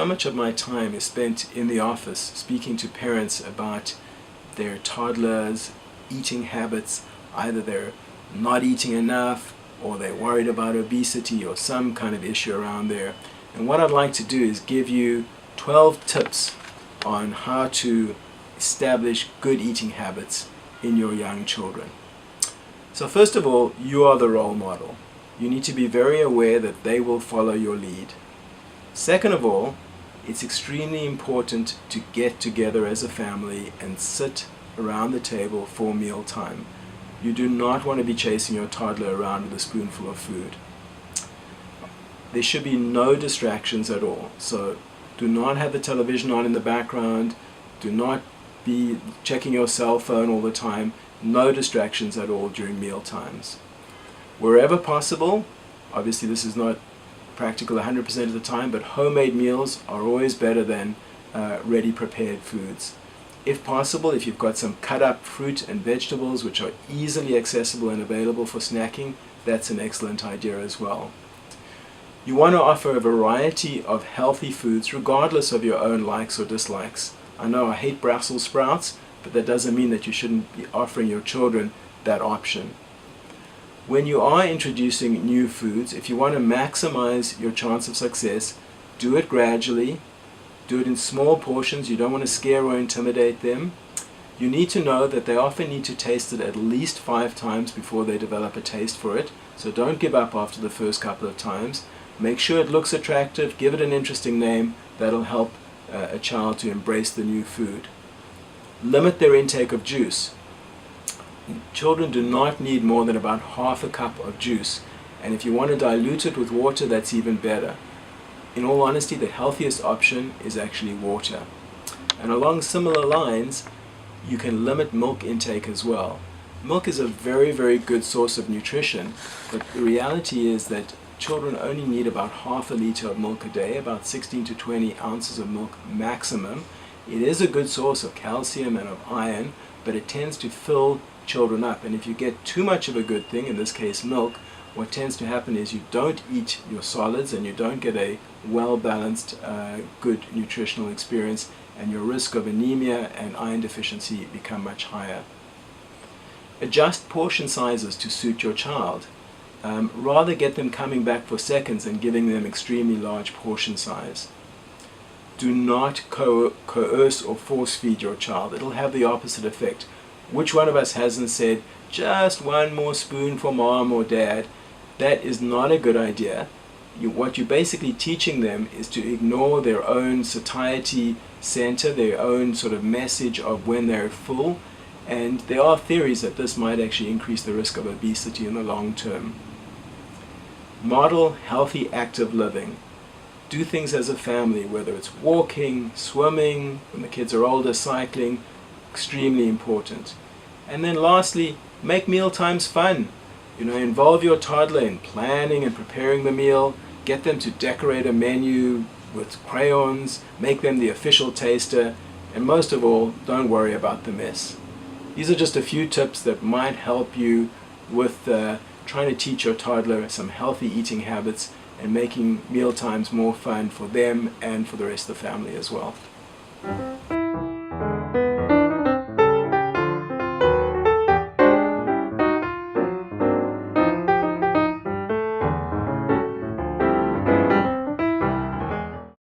much of my time is spent in the office speaking to parents about their toddlers' eating habits. Either they're not eating enough, or they're worried about obesity or some kind of issue around there. And what I'd like to do is give you 12 tips on how to establish good eating habits in your young children. So first of all, you are the role model. You need to be very aware that they will follow your lead. Second of all, it's extremely important to get together as a family and sit around the table for meal time. You do not want to be chasing your toddler around with a spoonful of food. There should be no distractions at all. So do not have the television on in the background. Do not be checking your cell phone all the time. No distractions at all during meal times. Wherever possible, obviously this is not practical 100% of the time, but homemade meals are always better than ready prepared foods. If possible, if you've got some cut up fruit and vegetables which are easily accessible and available for snacking, that's an excellent idea as well. You want to offer a variety of healthy foods regardless of your own likes or dislikes. I know I hate Brussels sprouts, but that doesn't mean that you shouldn't be offering your children that option. When you are introducing new foods, if you want to maximize your chance of success, do it gradually. Do it in small portions. You don't want to scare or intimidate them. You need to know that they often need to taste it at least 5 times before they develop a taste for it. So don't give up after the first couple of times. Make sure it looks attractive. Give it an interesting name. That'll help a child to embrace the new food. Limit their intake of juice. Children do not need more than about half a cup of juice. And if you want to dilute it with water, that's even better. In all honesty, the healthiest option is actually water. And along similar lines, you can limit milk intake as well. Milk is a very, very good source of nutrition, but the reality is that children only need about half a liter of milk a day, about 16 to 20 ounces of milk maximum. It is a good source of calcium and of iron, but it tends to fill children up. And if you get too much of a good thing, in this case milk, what tends to happen is you don't eat your solids and you don't get a well-balanced, good nutritional experience, and your risk of anemia and iron deficiency become much higher. Adjust portion sizes to suit your child. Rather get them coming back for seconds and giving them extremely large portion size. Do not coerce or force feed your child. It'll have the opposite effect. Which one of us hasn't said, just one more spoon for mom or dad? That is not a good idea. What you're basically teaching them is to ignore their own satiety center, their own sort of message of when they're full. And there are theories that this might actually increase the risk of obesity in the long term. Model healthy, active living. Do things as a family, whether it's walking, swimming, when the kids are older, cycling, extremely important. And then lastly, make meal times fun. Involve your toddler in planning and preparing the meal. Get them to decorate a menu with crayons. Make them the official taster. And most of all, don't worry about the mess. These are just a few tips that might help you with trying to teach your toddler some healthy eating habits and making meal times more fun for them and for the rest of the family as well.